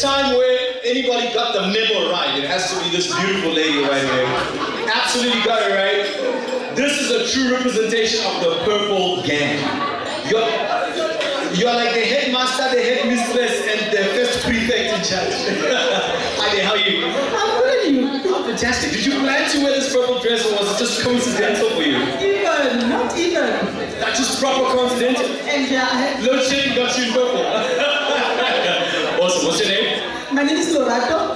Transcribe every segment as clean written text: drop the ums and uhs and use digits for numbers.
time where anybody got the memo right. It has to be this beautiful lady right here. Absolutely got it right. This is a true representation of the Purple Gang. You're like the headmaster, the headmistress, and the first prefect in charge. Hi there, how are you? I'm good, you. Oh, fantastic. Did you plan to wear this purple dress, or was it just coincidental for you? Not even. That's just proper coincidental. And yeah, Load shedding got you in purple. Awesome. What's your name? my name is Lorato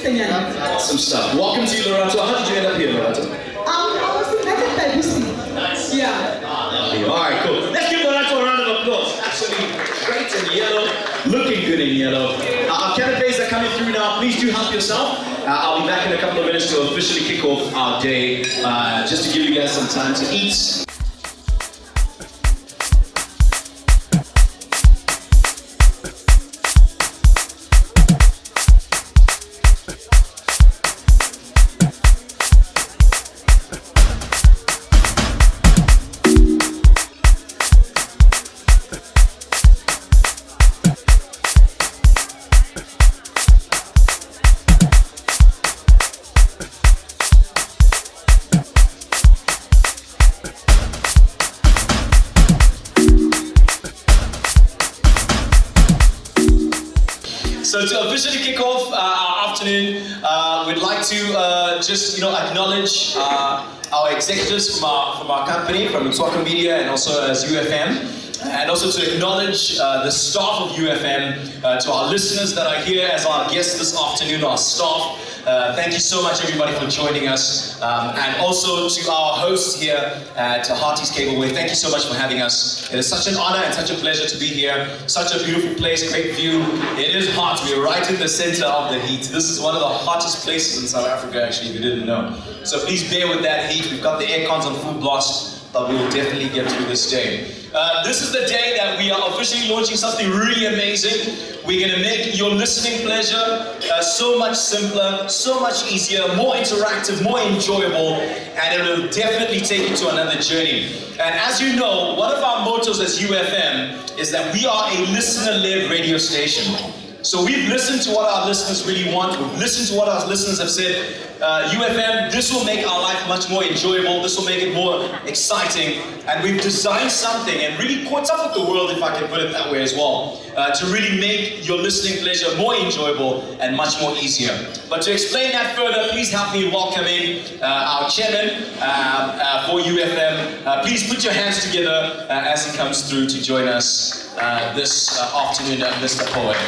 Senyana. Awesome stuff. Welcome to you, Lorato. How did you end up here, Lorato? I was invited by Lucy. Nice. Yeah. Alright, cool. Let's give Lorato a round of applause. Absolutely great in yellow. Looking good in yellow. Our canapes are coming through now. Please do help yourself. I'll be back in a couple of minutes to officially kick off our day. Just to give you guys some time to eat. So to officially kick off our afternoon, we'd like to just acknowledge our executives from our company, from Mtswako Media and also as UFM, and also to acknowledge the staff of UFM, to our listeners that are here as our guests this afternoon, our staff. Thank you so much everybody for joining us, and also to our hosts here at Hearties Cableway. Thank you so much for having us. It is such an honor and such a pleasure to be here. Such a beautiful place, great view. It is hot. We're right in the center of the heat. This is one of the hottest places in South Africa, actually, if you didn't know. So please bear with that heat. We've got the air cons on full blast, but we will definitely get through this day. This is the day that we are officially launching something really amazing. We're going to make your listening pleasure so much simpler, so much easier, more interactive, more enjoyable, and it will definitely take you to another journey. And as you know, one of our mottos as UFM is that we are a listener-led radio station. So we've listened to what our listeners really want. We've listened to what our listeners have said. UFM, this will make our life much more enjoyable. This will make it more exciting. And we've designed something and really caught up with the world, if I can put it that way as well, to really make your listening pleasure more enjoyable and much more easier. But to explain that further, please help me welcome in our chairman for UFM. Please put your hands together as he comes through to join us this afternoon, Mr. Poet.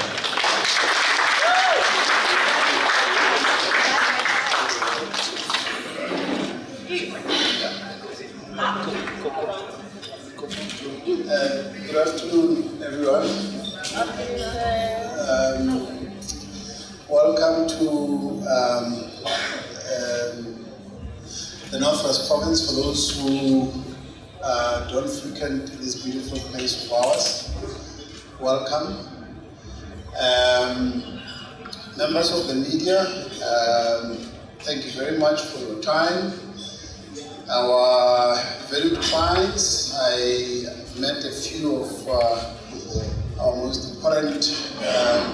Good afternoon, everyone. Welcome to the Northwest Province. For those who don't frequent this beautiful place of ours, welcome. Members of the media, thank you very much for your time. Our valued clients, I met a few of our most important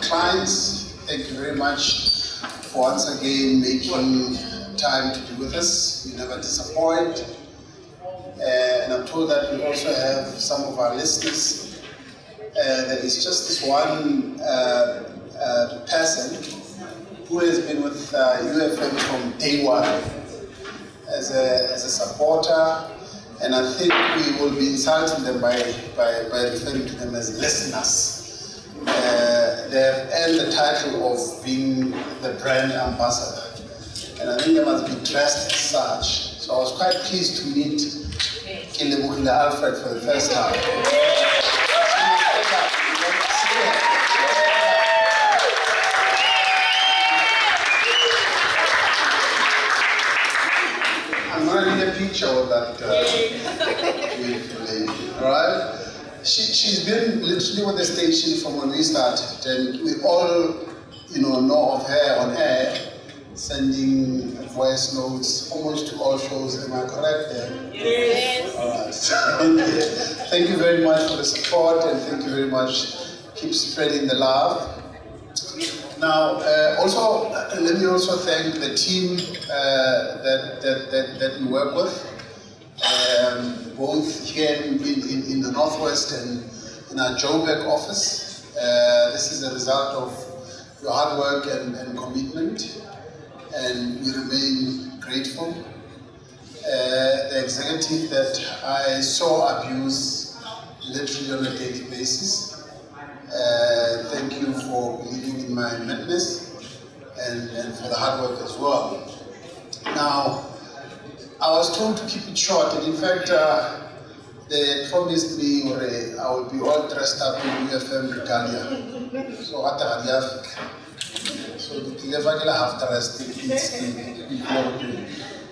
clients. Thank you very much for once again making time to be with us. You never disappoint. And I'm told that we also have some of our listeners. There is just this one person who has been with UFM from day one as a supporter, and I think we will be insulting them by referring to them as listeners. They have earned the title of being the brand ambassador, and I think they must be dressed as such. So I was quite pleased to meet Kilebukile Alfred for the first time. I'm going to need a picture of that beautiful lady, all right? She's been literally with the station from when we started, and we all, know of her on air, sending voice notes almost to all shows. Am I correct there? Yes. All right. Thank you very much for the support, and thank you very much. Keep spreading the love. Now, let me also thank the team that we work with, both here in the Northwest and in our Joburg office. This is a result of your hard work and commitment, and we remain grateful. The executive that I saw abuse literally on a daily basis, thank you for believing in my madness and for the hard work as well. Now, I was told to keep it short, and in fact, they promised me I would be all dressed up in UFM regalia. So what I have, so the clever half dressed,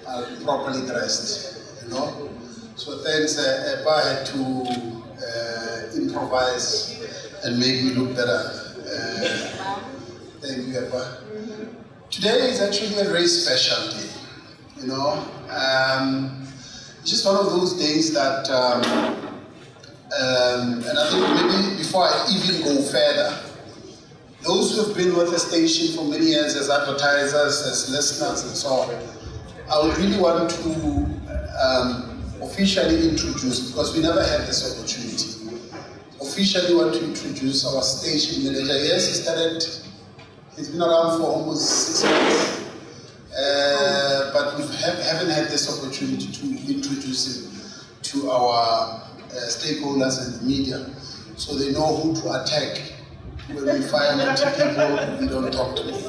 it's properly dressed, you know. So thanks, Eba had to improvise and make me look better. Thank you, Eba. Today is actually a very special day, you know. It's just one of those days that, and I think maybe before I even go further, those who have been with the station for many years as advertisers, as listeners and so on, I would really want to officially introduce, because we never had this opportunity, officially want to introduce our station manager. Yes, he's been around for almost 6 months, but we haven't had this opportunity to introduce him to our stakeholders and the media, so they know who to attack. When we fire naughty people, we don't talk to them,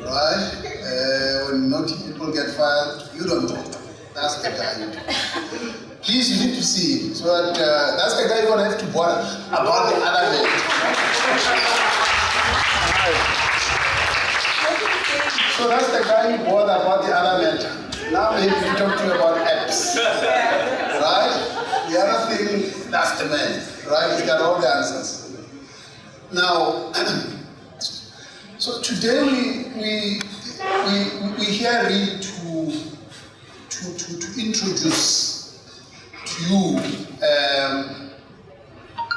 right? When naughty people get fired, you don't talk to them. That's the guy. Please, you need to see him, so that that's the guy you're gonna have to bother about the other men. So that's the guy who bother about the other matter. Now maybe we talk to you about apps, right? The other thing, that's the man, right? He's got all the answers. Now, so today we here really to introduce to you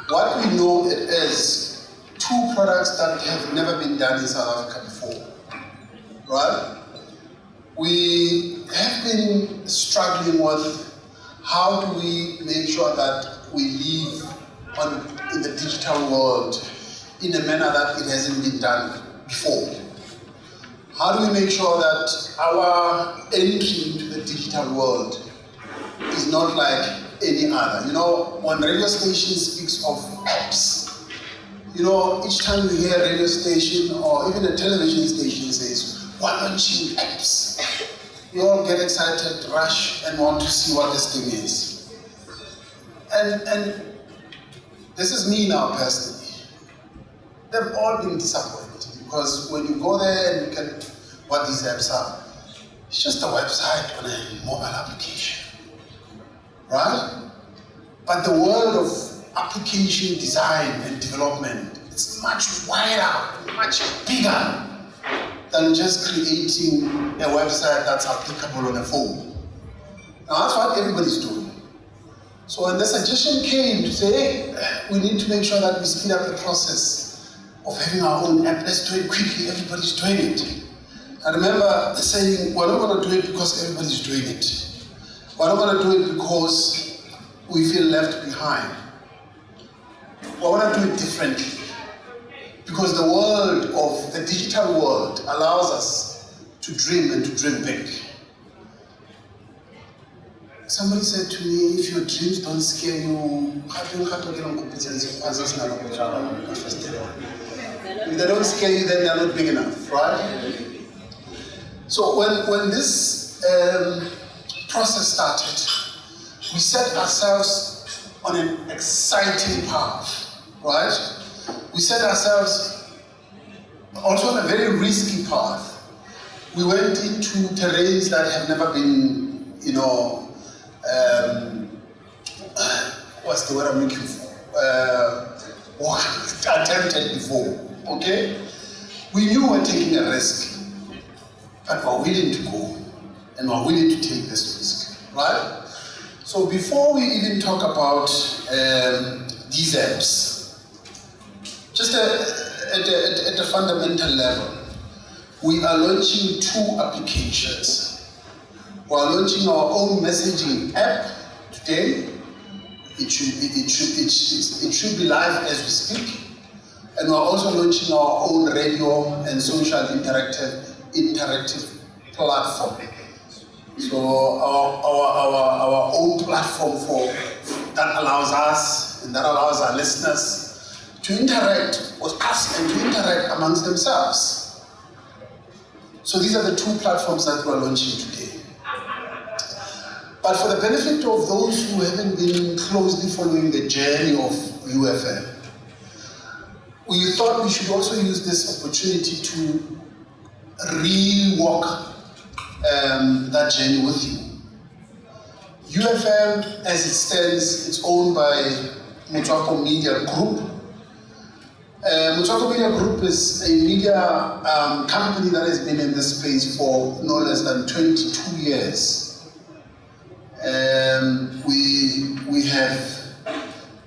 what we know it is, 2 products that have never been done in South Africa before, right? We have been struggling with how do we make sure that we live in the digital world in a manner that it hasn't been done before. How do we make sure that our entry into the digital world is not like any other? You know, when radio station speaks of apps, you know, each time we hear a radio station or even a television station says, we're launching apps, we all get excited, rush, and want to see what this thing is. And this is me now personally. They've all been disappointed, because when you go there and look at what these apps are, it's just a website on a mobile application, right? But the world of application design and development is much wider, much bigger than just creating a website that's applicable on a phone. Now that's what everybody's doing. So when the suggestion came to say, hey, we need to make sure that we speed up the process of having our own app, let's do it quickly, everybody's doing it. I remember saying, we're not going to do it because everybody's doing it. We're not going to do it because we feel left behind. We want to do it differently. Because the world of the digital world allows us to dream and to dream big. Somebody said to me, if your dreams don't scare you, if they don't scare you, then they're not big enough, right? So when this process started, we set ourselves on an exciting path, right? We set ourselves also on a very risky path. We went into terrains that have never been, you know, what's the word I'm looking for? Attempted before, okay? We knew we were taking a risk, but we're willing to go and we're willing to take this risk, right? So before we even talk about these apps, just a at a fundamental level, we are launching 2 applications. We are launching our own messaging app today. It should be live as we speak. And we are also launching our own radio and social interactive platform. So our own platform that allows us and that allows our listeners to interact with us and to interact amongst themselves. So these are the 2 platforms that we are launching today. But for the benefit of those who haven't been closely following the journey of UFM, we thought we should also use this opportunity to re-walk that journey with you. UFM, as it stands, it's owned by Motswako Media Group. Motswako Media Group is a media company that has been in this space for no less than 22 years.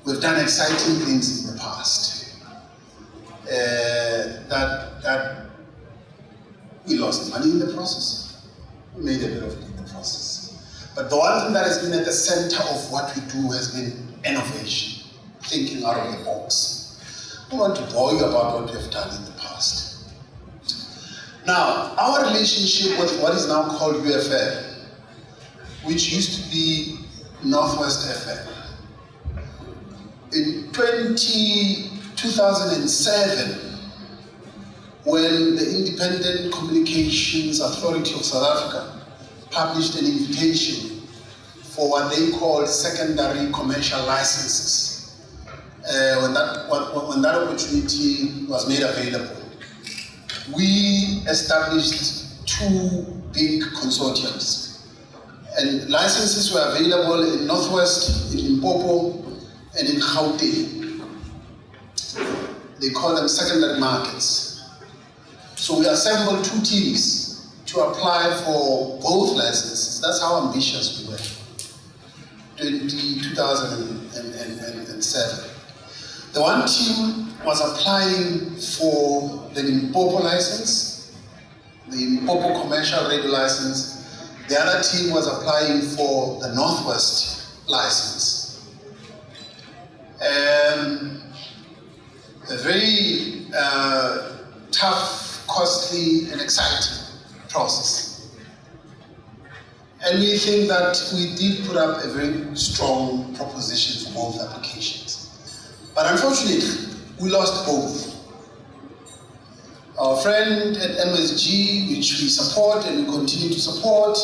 We've done exciting things in the past. That we lost money in the process. We made a bit of it in the process. But the one thing that has been at the center of what we do has been innovation, thinking out of the box. I don't want to bore you about what we have done in the past. Now, our relationship with what is now called UFM, which used to be Northwest FM. In 2007, when the Independent Communications Authority of South Africa published an invitation for what they called secondary commercial licenses, when that opportunity was made available, we established 2 big consortiums. And licenses were available in Northwest, in Limpopo, and in Gauteng. They call them secondary markets. So we assembled 2 teams to apply for both licenses. That's how ambitious we were. 2007. The one team was applying for the Limpopo license, the Limpopo commercial radio license. The other team was applying for the Northwest license. A very tough, costly, and exciting process. And we think that we did put up a very strong proposition for both applications. But unfortunately, we lost both. Our friend at MSG, which we support and we continue to support,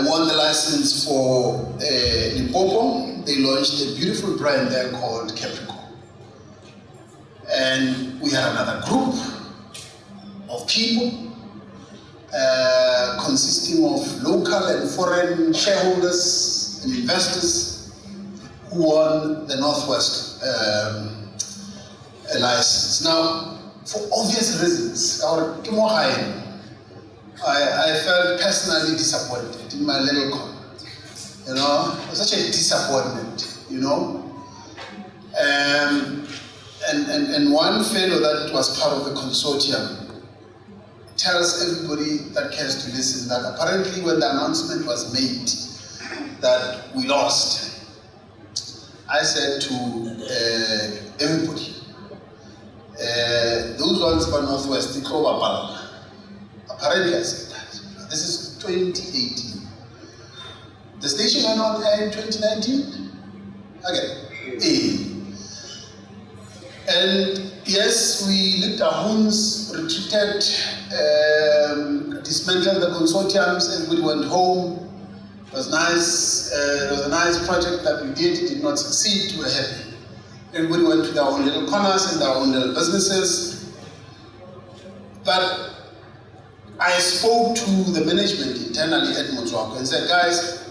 won the license for Limpopo. They launched a beautiful brand there called Capricorn. And we had another group of people consisting of local and foreign shareholders and investors who won the Northwest license. Now, for obvious reasons, I felt personally disappointed in my little corner. You know, it was such a disappointment, you know. And one fellow that was part of the consortium tells everybody that cares to listen that apparently when the announcement was made that we lost, I said to everybody, those ones by Northwest, the Krobapal. Apparently I said that. This is 2018. The station went on air in 2019? Okay. And yes, we licked our wounds, retreated, dismantled the consortiums, everybody went home. It was nice. It was a nice project that we did. It did not succeed. We were happy. Everybody went to their own little corners and their own little businesses. But I spoke to the management internally at Motswako and said, guys,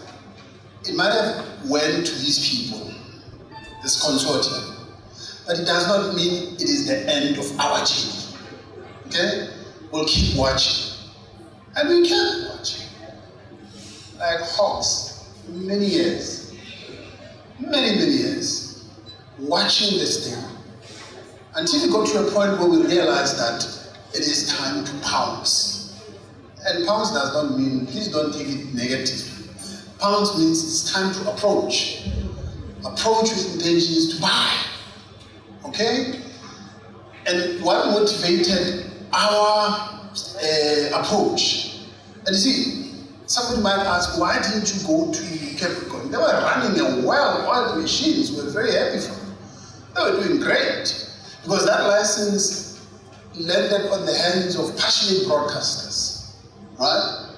it might have went to these people, this consortium, but it does not mean it is the end of our journey. Okay? We'll keep watching. And we kept watching. Like hawks, many years. Many years. Watching this thing. until we got to a point where we realized that it is time to pounce. And pounce does not mean, please don't take it negatively. Pounce means it's time to approach. Approach with intentions to buy. Okay? And what motivated our approach? And you see, somebody might ask, why didn't you go to Capricorn? They were running a well-oiled machines. We were very happy for them. They were doing great. Because that license landed on the hands of passionate broadcasters. Right?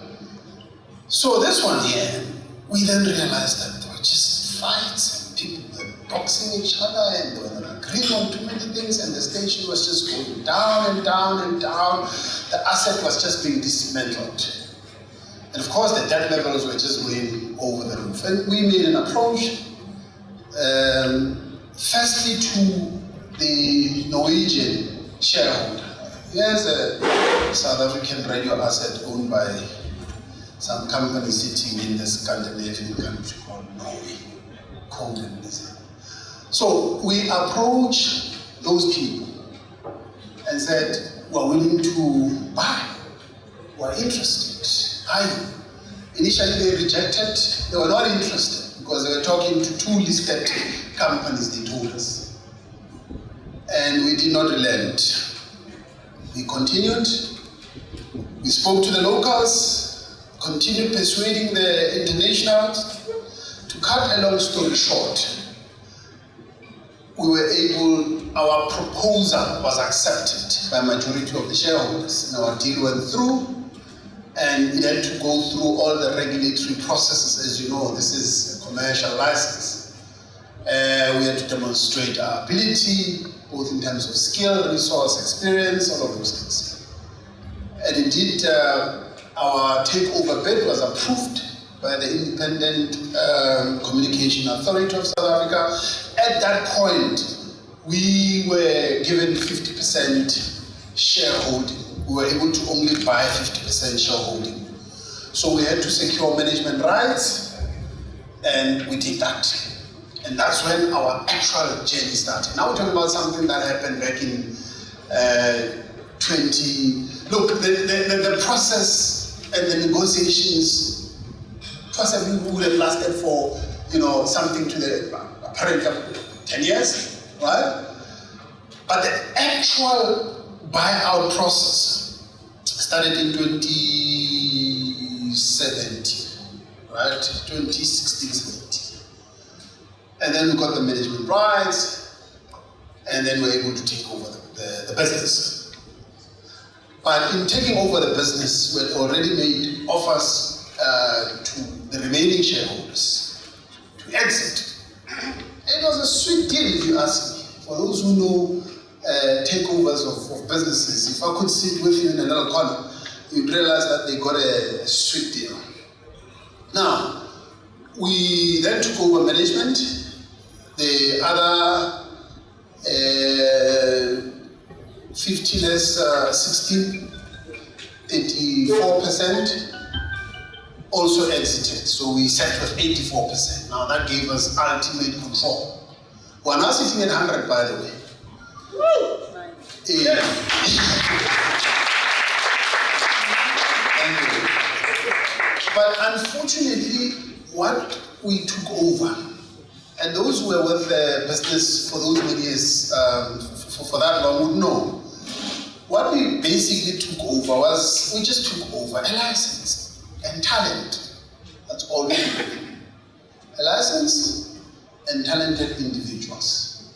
So this one here, we then realized that there were just fights and people were boxing each other and they were not agreeing on too many things and the station was just going down and down and down. The asset was just being dismantled. And of course the debt levels were just going over the roof. And we made an approach, firstly to the Norwegian shareholder. Here's a South African radio asset owned by some company sitting in the Scandinavian country called Norway, Codan. So we approached those people and said, we're willing to buy, we're interested. Initially they rejected, they were not interested because they were talking to 2 listed companies, they told us. And we did not relent. We continued, we spoke to the locals, continued persuading the internationals. To cut a long story short, we were able, our proposal was accepted by a majority of the shareholders and our deal went through and it had to go through all the regulatory processes. As you know, this is a commercial license. We had to demonstrate our ability, both in terms of skill, resource, experience, all of those things. And indeed, our takeover bid was approved by the Independent Communication Authority of South Africa. At that point, we were given 50% shareholding. We were able to only buy 50% shareholding. So we had to secure management rights, and we did that. And that's when our actual journey started. Now we're talking about something that happened back in 20... Look, the process and the negotiations possibly would have lasted for, something to the apparently 10 years, right? But the actual buyout process started in 2017, right? 2016, 17. And then we got the management rights, and then we were able to take over the business. But in taking over the business, we had already made offers to the remaining shareholders to exit. It was a sweet deal, if you ask me. For those who know takeovers of businesses, if I could sit with you in a little corner, you'd realize that they got a sweet deal. Now, we then took over management. The other 15 less 16, 84% also exited. So we sat with 84%. Now that gave us ultimate control. We're now sitting at 100, by the way. Yeah. Thank you. But unfortunately, what we took over, and those who were with the business for those many years, for that long would know, what we basically took over was, we just took over a license and talent. That's all we did. A license and talented individuals.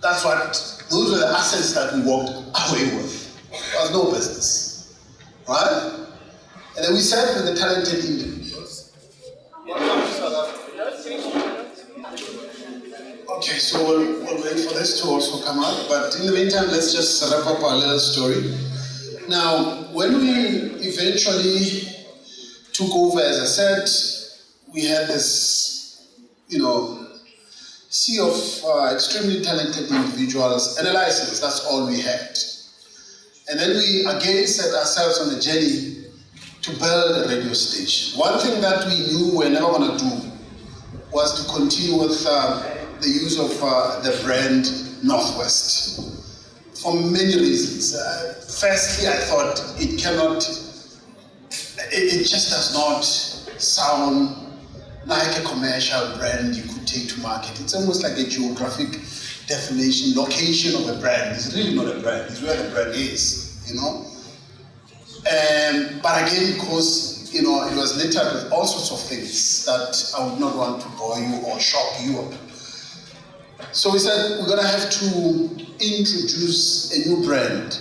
Those were the assets that we walked away with. There was no business, right? And then we sat with the talented individuals. Okay, so we'll wait for this to also come out, but in the meantime, let's just wrap up our little story. Now, when we eventually took over, as I said, we had this, sea of extremely talented individuals and a license. That's all we had. And then we again set ourselves on a journey to build a radio station. One thing that we knew we were never going to do was to continue with the use of the brand Northwest. for many reasons. Firstly, I thought it just does not sound like a commercial brand you could take to market. It's almost like a geographic definition, location of a brand. It's really not a brand, it's where the brand is, you know. But again, because it was littered with all sorts of things that I would not want to bore you or shock you. So we said we're gonna have to introduce a new brand.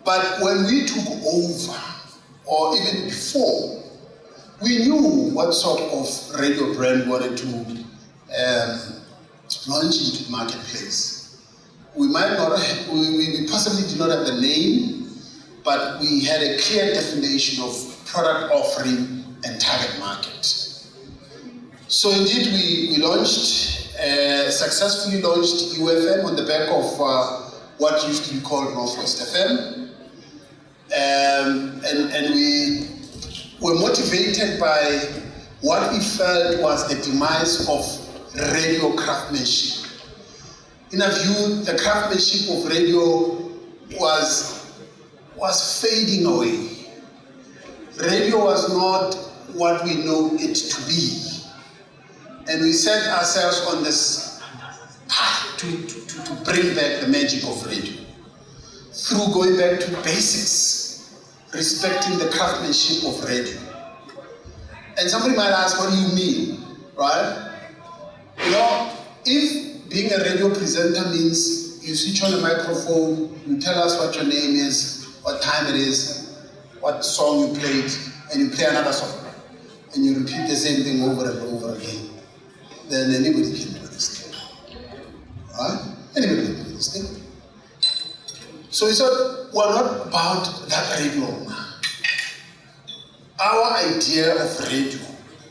But when we took over, or even before, we knew what sort of radio brand we wanted to launch into the marketplace. We might not have, we possibly did not have the name, but we had a clear definition of product offering and target market. So indeed, we successfully launched UFM on the back of what used to be called Northwest FM. And we were motivated by what we felt was the demise of radio craftsmanship. In our view, the craftsmanship of radio was fading away. Radio was not what we know it to be. And we set ourselves on this path to bring back the magic of radio through going back to basics, respecting the craftsmanship of radio. And somebody might ask, what do you mean, right? If being a radio presenter means you switch on the microphone, you tell us what your name is, what time it is, what song you played, and you play another song, and you repeat the same thing over and over again, then anybody can do this thing, right? Anybody can do this thing. So we said, we're not about that radio. Our idea of radio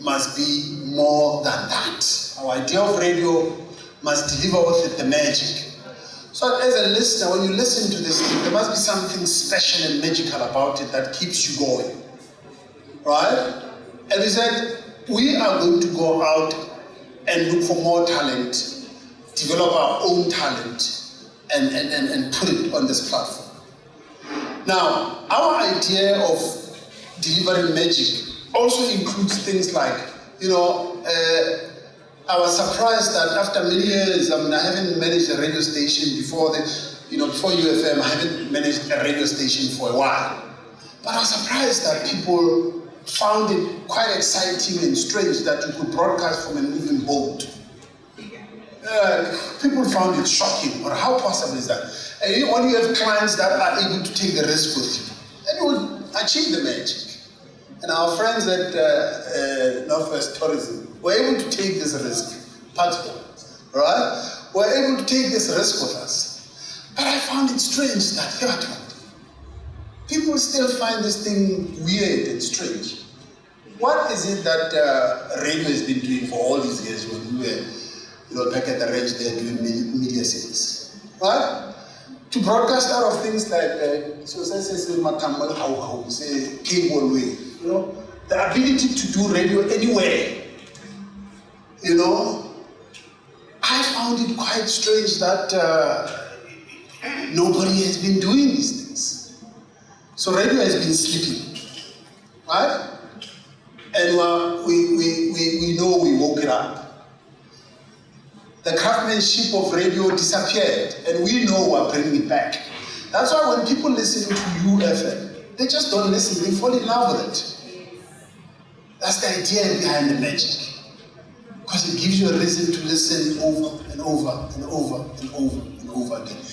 must be more than that. Our idea of radio must deliver with it the magic. So as a listener, when you listen to this thing, there must be something special and magical about it that keeps you going, right? And we said, we are going to go out and look for more talent, develop our own talent, and put it on this platform. Now, our idea of delivering magic also includes things like, I was surprised that after many years, I haven't managed a radio station before before UFM, I haven't managed a radio station for a while. But I was surprised that people found it quite exciting and strange that you could broadcast from a moving boat. People found it shocking, or how possible is that? And when you have clients that are able to take the risk with you, then you will achieve the magic. And our friends at Northwest Tourism were able to take this risk, right? Were able to take this risk with us. But I found it strange that people still find this thing weird and strange. What is it that radio has been doing for all these years when we were back at the range there doing media sales, right? To broadcast out of things like cable way, the ability to do radio anywhere. I found it quite strange that nobody has been doing these things. So radio has been sleeping, right? And we know we woke it up. The craftsmanship of radio disappeared, and we know we're bringing it back. That's why when people listen to UFM, they just don't listen, they fall in love with it. That's the idea behind the magic. Because it gives you a reason to listen over and over and over and over and over again.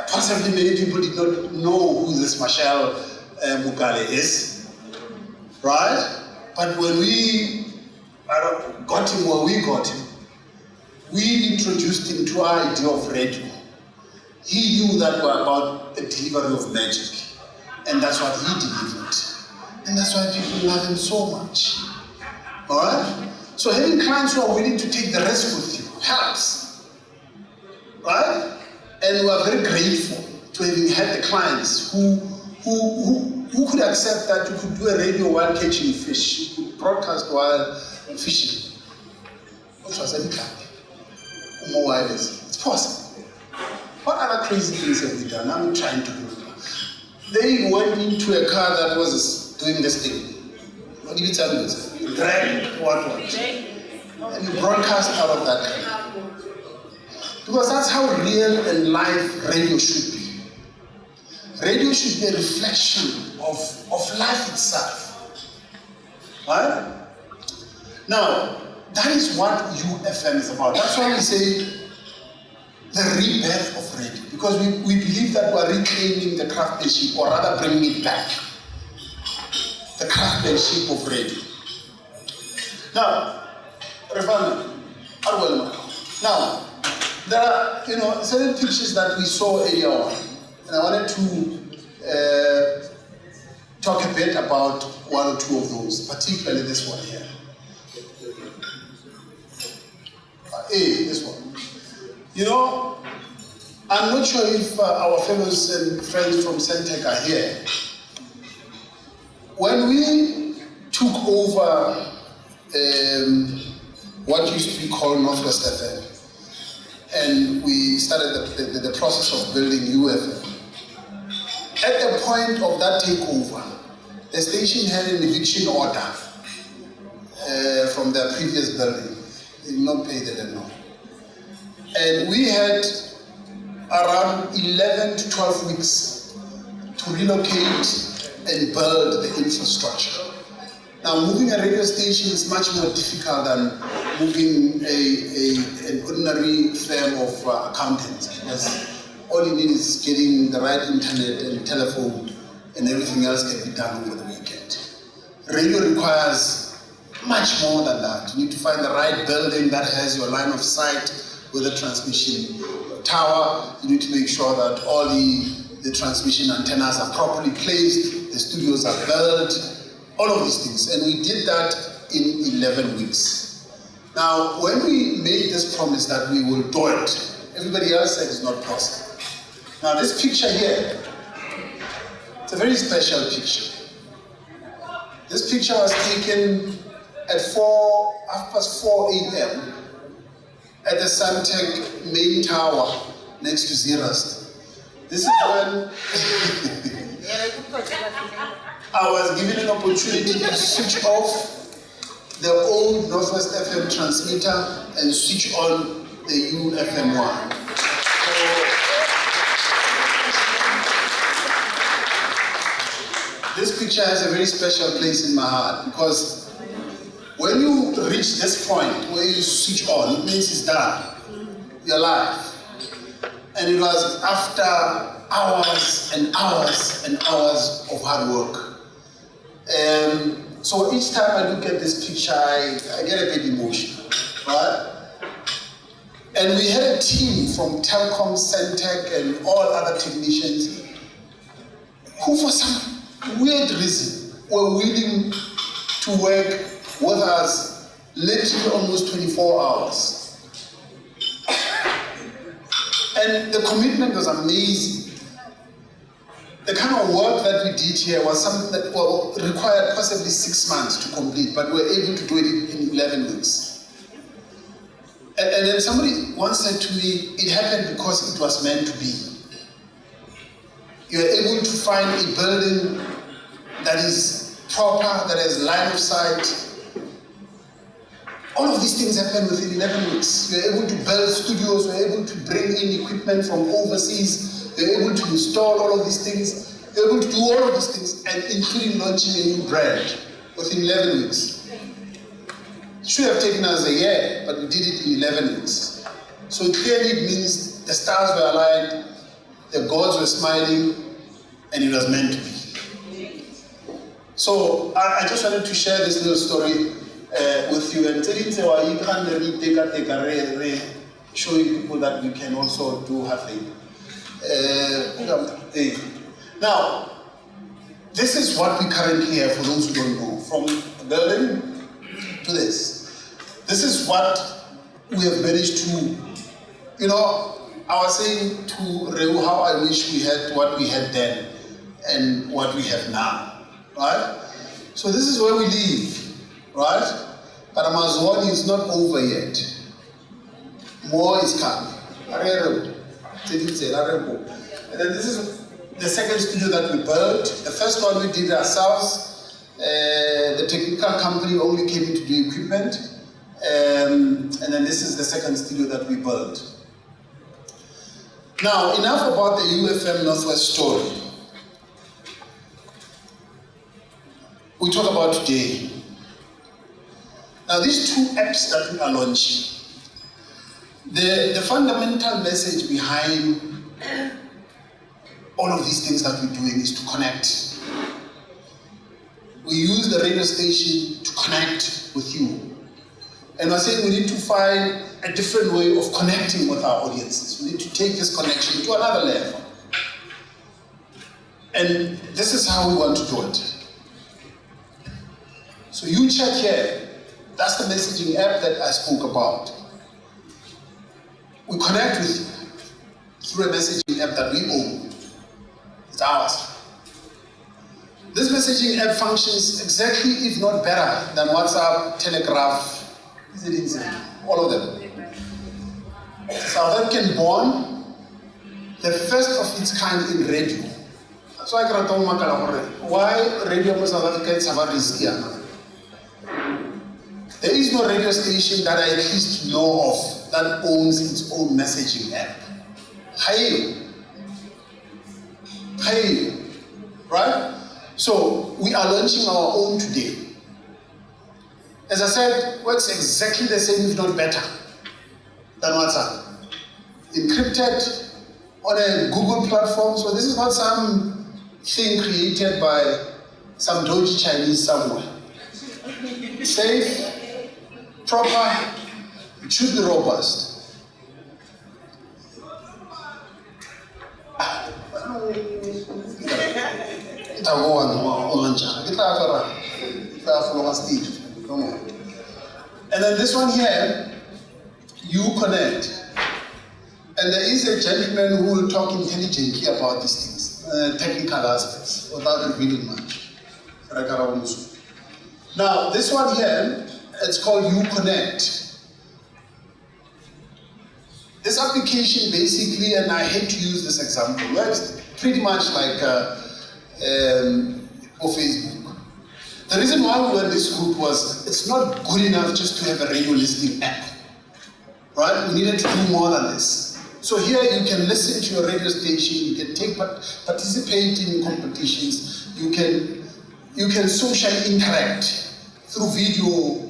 Possibly many people did not know who this Machel Mugale is, right? But when we got him where we got him, we introduced him to our idea of radio. He knew that we're about the delivery of magic, and that's what he delivered. And that's why people love him so much. All right? So having clients who are willing to take the risk with you helps, right? And we are very grateful to having had the clients who could accept that you could do a radio while catching fish, you could broadcast while fishing. Which was any kind. More wireless. It's possible. What other crazy things have we done? I'm trying to remember. They went into a car that was doing this thing. What did you tell me? Drag, what? And you broadcast out of that car. Because that's how real and live radio should be. Radio should be a reflection of life itself. Right? Now, that is what UFM is about. That's why we say the rebirth of radio. Because we believe that we are reclaiming the craftsmanship, or rather bringing it back. The craftsmanship of radio. Now, now, there are certain pictures that we saw earlier on, and I wanted to talk a bit about one or two of those, particularly this one here. This one. I'm not sure if our fellows and friends from Centec are here. When we took over what used to be called Northwest FM, and we started the process of building UFM, at the point of that takeover, the station had an eviction order from their previous building. They did not pay the landlord. And we had around 11 to 12 weeks to relocate and build the infrastructure. Now, moving a radio station is much more difficult than moving an ordinary firm of accountants, because all you need is getting the right internet and telephone, and everything else can be done over the weekend. Radio requires much more than that. You need to find the right building that has your line of sight with the transmission tower. You need to make sure that all the transmission antennas are properly placed, the studios are built, all of these things. And we did that in 11 weeks. Now, when we made this promise that we will do it, everybody else said it's not possible. Now, this picture here, it's a very special picture. This picture was taken at 4 a.m. at the Samtec main tower next to Zerast. This is when I was given an opportunity to switch off the old Northwest FM transmitter and switch on the UFM1. This picture has a very special place in my heart, because when you reach this point where you switch on, it means it's done. You're live. And it was after hours and hours and hours of hard work. So each time I look at this picture, I get a bit emotional, right? And we had a team from Telkom, Centec, and all other technicians who, for some weird reason, were willing to work with us literally almost 24 hours. And the commitment was amazing. The kind of work that we did here was something that required possibly 6 months to complete, but we were able to do it in 11 weeks. And then somebody once said to me, it happened because it was meant to be. You are able to find a building that is proper, that has line of sight. All of these things happen within 11 weeks. You're able to build studios, you're able to bring in equipment from overseas, you're able to install all of these things, you're able to do all of these things, and including launching a new brand within 11 weeks. It should have taken us a year, but we did it in 11 weeks. So clearly it means the stars were aligned, the gods were smiling, and it was meant to be. So I just wanted to share this little story with you, and showing people that we can also do halfling. Now, this is what we currently have, for those who don't know, from building to this. This is what we have managed to, I was saying to Reu how I wish we had what we had then and what we have now, right? So this is where we live, right? But Amazon is not over yet. More is coming. And then this is the second studio that we built. The first one we did ourselves. The technical company only came in to do equipment. And then this is the second studio that we built. Now, enough about the UFM Northwest story. We talk about today. Now, these two apps that we are launching, the fundamental message behind all of these things that we're doing is to connect. We use the radio station to connect with you. And we're saying we need to find a different way of connecting with our audiences. We need to take this connection to another level. And this is how we want to do it. So you check here, that's the messaging app that I spoke about. We connect with you through a messaging app that we own. It's ours. This messaging app functions exactly, if not better, than WhatsApp, Telegraph, all of them. South African born, the first of its kind in radio. So I can tell why radio in South Africa is about riskier. There is no radio station that I at least know of that owns its own messaging app. Hey, right? So we are launching our own today. As I said, works exactly the same, if not better, than WhatsApp. Encrypted on a Google platform, so this is not some thing created by some dodgy Chinese somewhere. Safe, proper, it should be robust. And then this one here, you connect. And there is a gentleman who will talk intelligently about these things, technical aspects, without revealing much. Now, this one here, it's called You Connect. This application basically, and I hate to use this example, works pretty much like for Facebook. The reason why we were in this group was it's not good enough just to have a radio listening app, right? We needed to do more than this. So here you can listen to your radio station, you can participate in competitions, you can socially interact through video,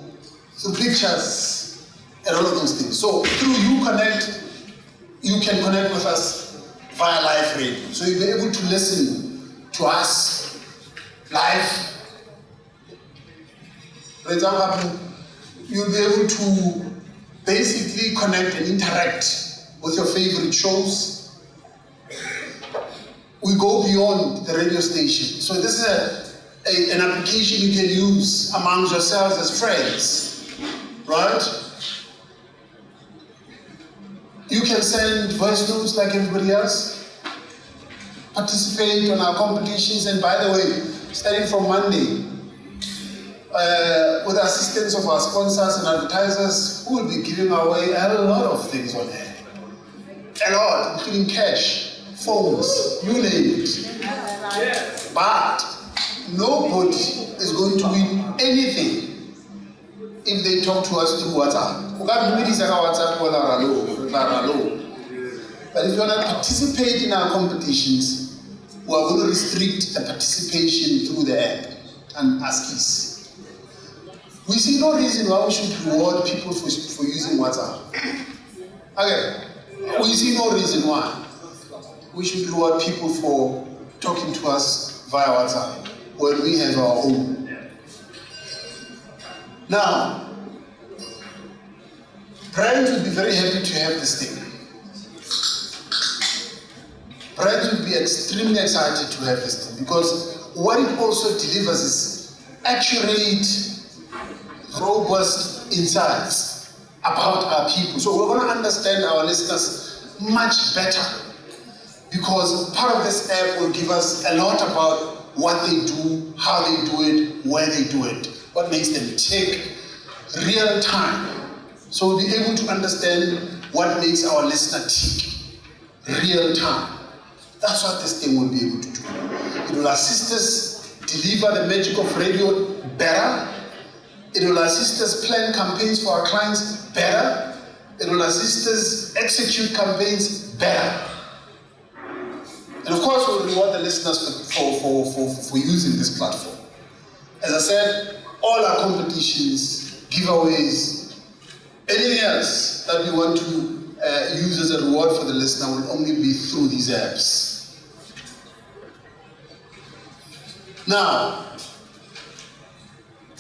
through pictures, and all of those things. So through You Connect, you can connect with us via live radio. So you'll be able to listen to us live. For example, you'll be able to basically connect and interact with your favorite shows. We go beyond the radio station. So this is an application you can use amongst yourselves as friends, right? You can send voice notes like everybody else, participate on our competitions, and by the way, starting from Monday, with the assistance of our sponsors and advertisers, who will be giving away a lot of things on air. A lot, including cash, phones, you name it. But nobody is going to win anything if they talk to us through WhatsApp. But if you want to participate in our competitions, we are going to restrict the participation through the app and ask us. We see no reason why we should reward people for using WhatsApp. Okay, we see no reason why we should reward people for talking to us via WhatsApp when we have our own. Now, brands would be very happy to have this thing. Brands would be extremely excited to have this thing because what it also delivers is accurate, robust insights about our people. So we're going to understand our listeners much better because part of this app will give us a lot about what they do, how they do it, where they do it, what makes them tick, real time. So we'll be able to understand what makes our listener tick. real time. That's what this thing will be able to do. It will assist us deliver the magic of radio better. It will assist us plan campaigns for our clients better. It will assist us execute campaigns better. And of course, we'll reward the listeners for using this platform. As I said, all our competitions, giveaways, anything else that we want to use as a reward for the listener will only be through these apps. Now,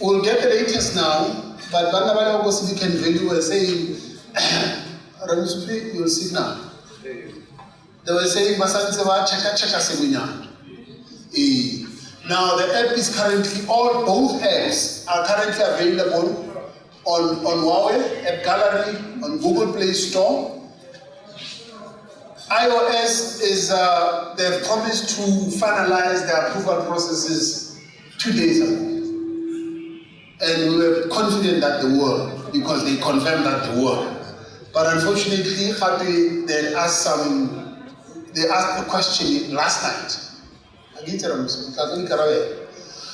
we'll get the latest now, but Bandabala we can value were saying, you'll see now. They were saying, cheka seminar. Now, the app is currently, both apps are currently available on Huawei, App Gallery, on Google Play Store. iOS is, they've promised to finalize their approval processes 2 days ago. And we were confident that they were, because they confirmed that they were. But unfortunately, they asked a question last night.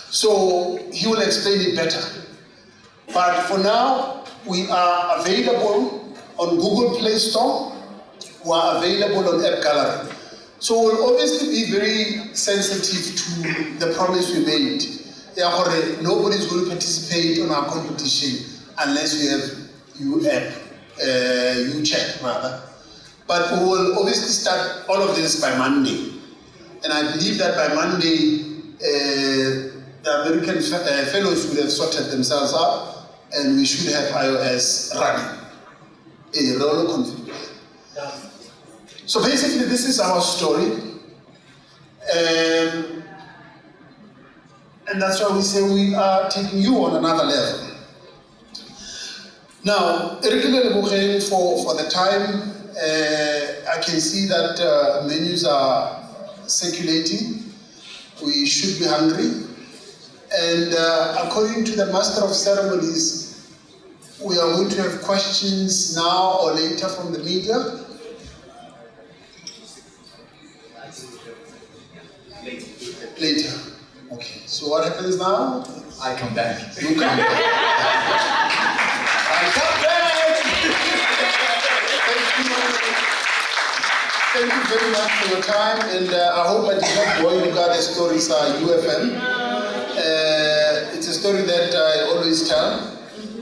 So he will explain it better. But for now, we are available on Google Play Store. We are available on App Gallery. So we'll obviously be very sensitive to the promise we made. Nobody's going to participate on our competition unless we have UCheck rather. But we will obviously start all of this by Monday. And I believe that by Monday, the American fellows will have sorted themselves out and we should have iOS running. In real confidence. So basically, this is our story. And that's why we say we are taking you on another level. Now, for the time, I can see that menus are circulating. We should be hungry. And according to the Master of Ceremonies, we are going to have questions now or later from the media. Later. Okay. So what happens now? I come back. You come back. I come back! Thank you very much for your time, and I hope I did not bore you regarding stories UFM. It's a story that I always tell.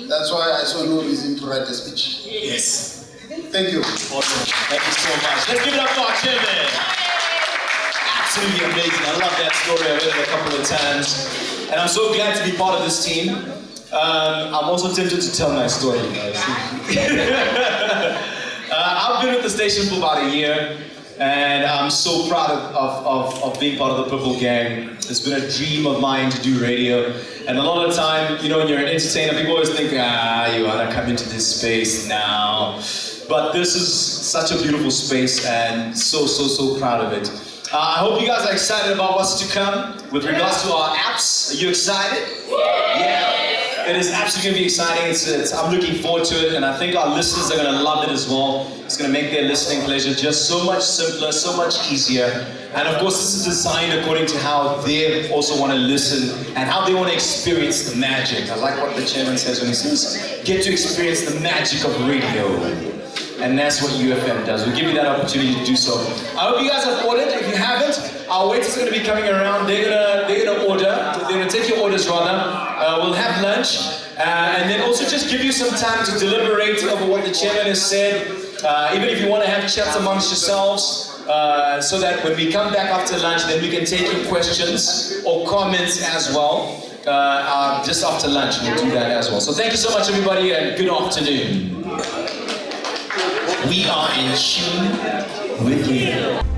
That's why I saw no reason to write a speech. Yes. Thank you. Awesome. Thank you so much. Let's give it up for our chairman. Absolutely amazing. I love that story. I've read it a couple of times. And I'm so glad to be part of this team. I'm also tempted to tell my story, guys. I've been with the station for about a year, and I'm so proud of being part of the Purple Gang. It's been a dream of mine to do radio. And a lot of the time, when you're an entertainer, people always think, you want to come into this space now. But this is such a beautiful space, and so proud of it. I hope you guys are excited about what's to come with regards to our apps. Are you excited? Yeah. It is absolutely going to be exciting. I'm looking forward to it, and I think our listeners are going to love it as well. It's going to make their listening pleasure just so much simpler, so much easier. And of course, this is designed according to how they also want to listen and how they want to experience the magic. I like what the chairman says when he says, get to experience the magic of radio. And that's what UFM does. We give you that opportunity to do so. I hope you guys have ordered. If you haven't, our waiters are going to be coming around. They're gonna order. They're gonna take your orders rather. We'll have lunch, and then also just give you some time to deliberate over what the chairman has said. Even if you want to have chats amongst yourselves, so that when we come back after lunch, then we can take your questions or comments as well. Just after lunch, we'll do that as well. So thank you so much, everybody, and good afternoon. We are in tune with you.